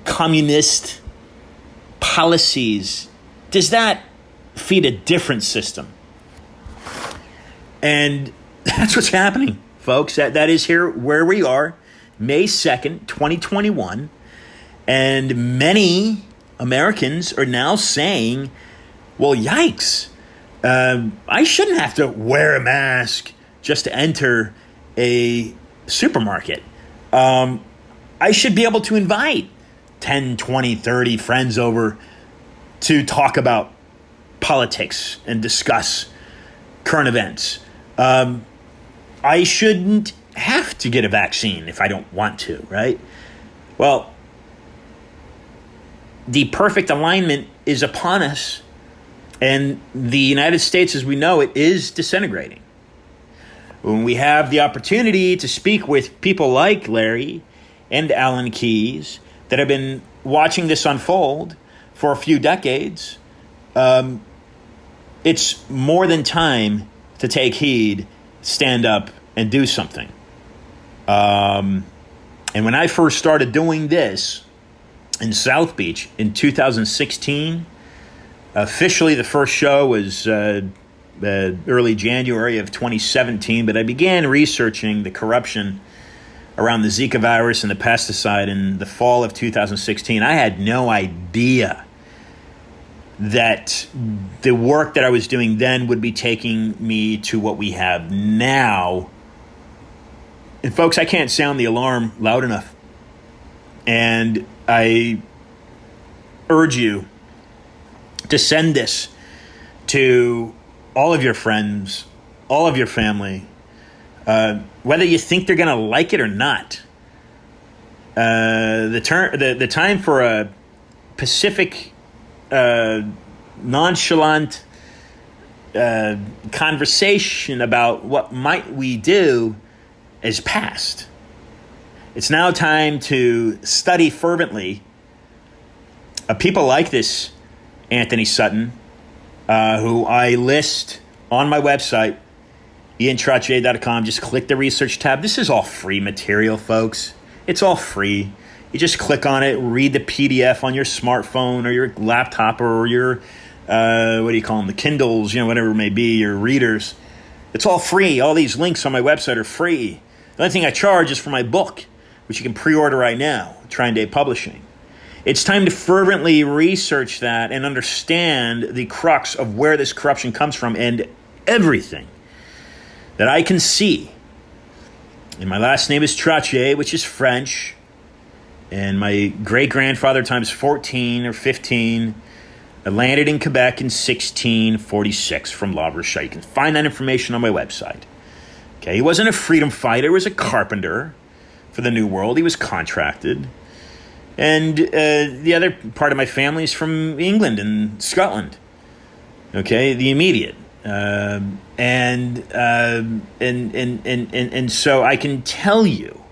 communist policies, does that feed a different system? And that's what's happening, folks. That is here where we are, May 2nd, 2021. And many Americans are now saying, well, yikes, I shouldn't have to wear a mask just to enter a supermarket. I should be able to invite 10, 20, 30 friends over to talk about politics and discuss current events. I shouldn't have to get a vaccine if I don't want to, right? Well, the perfect alignment is upon us, and the United States as we know it is disintegrating. When we have the opportunity to speak with people like Larry and Alan Keyes that have been watching this unfold for a few decades, it's more than time to take heed, stand up, and do something. And when I first started doing this in South Beach in 2016, officially the first show was early January of 2017, but I began researching the corruption around the Zika virus and the pesticide in the fall of 2016. I had no idea that the work that I was doing then would be taking me to what we have now. And folks, I can't sound the alarm loud enough. And I urge you to send this to all of your friends, all of your family, whether you think they're going to like it or not. The time for a pacific, nonchalant conversation about what might we do is past. It's now time to study fervently people like this Anthony Sutton, who I list on my website, iantrottier.com. Just click the research tab. This is all free material, folks. It's all free. You just click on it, read the PDF on your smartphone or your laptop or your, what do you call them, the Kindles, whatever it may be, your readers. It's all free. All these links on my website are free. The only thing I charge is for my book, which you can pre-order right now, Trine Day Publishing. It's time to fervently research that and understand the crux of where this corruption comes from and everything that I can see. And my last name is Trottier, which is French. And my great-grandfather times 14 or 15 landed in Quebec in 1646 from La Rochelle. You can find that information on my website. Okay, he wasn't a freedom fighter. He was a carpenter for the New World. He was contracted. And the other part of my family is from England and Scotland. Okay, the immediate. And so I can tell you,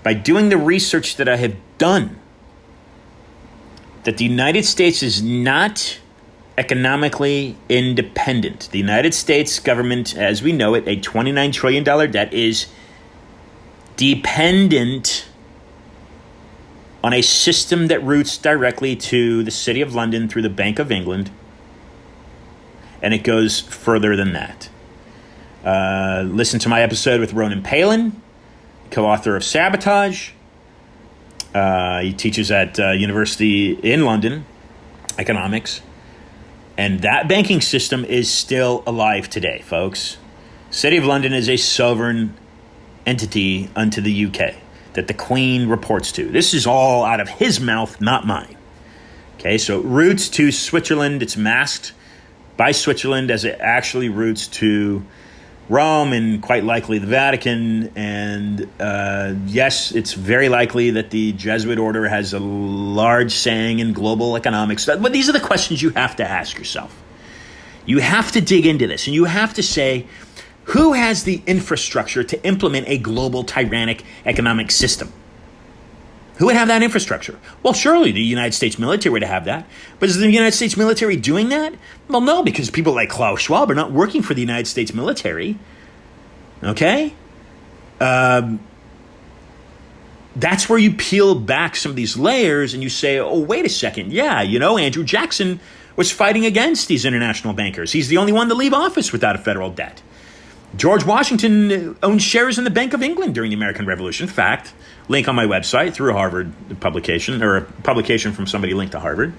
by doing the research that I have done, that the United States is not economically independent. The United States government, as we know it, a $29 trillion debt, is dependent on a system that routes directly to the City of London through the Bank of England, and it goes further than that. Listen to my episode with Ronan Palin, co-author of Sabotage. He teaches at University in London, economics. And that banking system is still alive today, folks. City of London is a sovereign entity unto the UK that the Queen reports to. This is all out of his mouth, not mine. Okay, so it routes to Switzerland. It's masked by Switzerland as it actually routes to Rome and quite likely the Vatican. And yes, it's very likely that the Jesuit order has a large saying in global economics. But these are the questions you have to ask yourself. You have to dig into this, and you have to say, who has the infrastructure to implement a global tyrannic economic system? Who would have that infrastructure? Well, surely the United States military would have that. But is the United States military doing that? Well, no, because people like Klaus Schwab are not working for the United States military. Okay? That's where you peel back some of these layers and you say, oh, wait a second. Yeah, Andrew Jackson was fighting against these international bankers. He's the only one to leave office without a federal debt. George Washington owned shares in the Bank of England during the American Revolution. In fact, link on my website through a Harvard publication, or a publication from somebody linked to Harvard.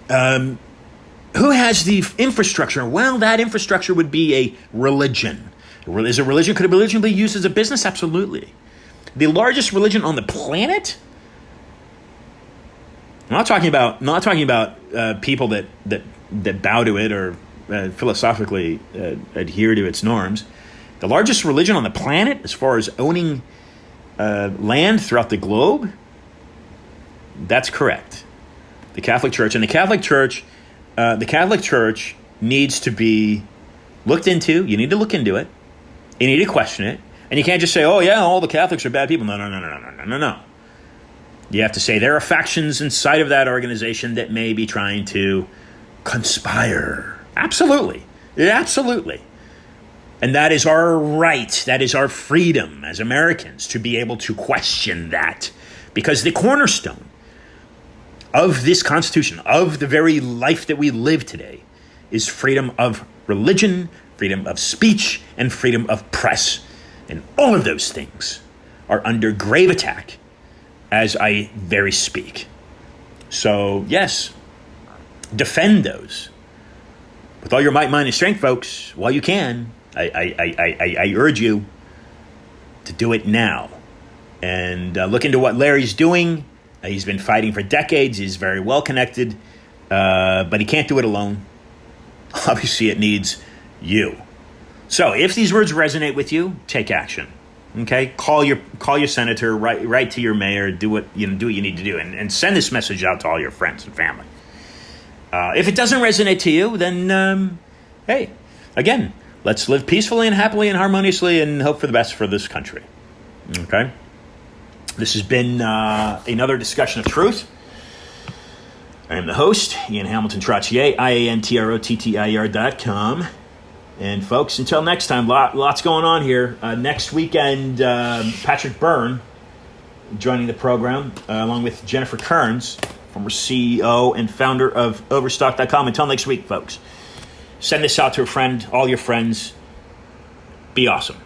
Who has the infrastructure? Well, that infrastructure would be a religion. Could a religion be used as a business? Absolutely. The largest religion on the planet? I'm not talking about people that bow to it or philosophically adhere to its norms. The largest religion on the planet, as far as owning land throughout the globe, that's correct. The Catholic Church. And the Catholic Church needs to be looked into. You need to look into it. You need to question it. And you can't just say, oh, yeah, all the Catholics are bad people. No. You have to say there are factions inside of that organization that may be trying to conspire. Absolutely. And that is our right. That is our freedom as Americans to be able to question that. Because the cornerstone of this Constitution, of the very life that we live today, is freedom of religion, freedom of speech, and freedom of press. And all of those things are under grave attack as I very speak. So, yes, defend those with all your might, mind, and strength, folks, while you can. I urge you to do it now. And look into what Larry's doing. He's been fighting for decades. He's very well connected, but he can't do it alone. Obviously, it needs you. So if these words resonate with you, take action. Okay, call your senator, write to your mayor, do what you need to do, and send this message out to all your friends and family. If it doesn't resonate to you, then hey, again, let's live peacefully and happily and harmoniously and hope for the best for this country. Okay, this has been another discussion of truth. I am the host, Ian Hamilton Trottier, IANTROTTIER.com. And folks, until next time, lots going on here. Next weekend, Patrick Byrne joining the program, along with Jennifer Kearns, former CEO and founder of Overstock.com. Until next week, folks, send this out to a friend, all your friends. Be awesome.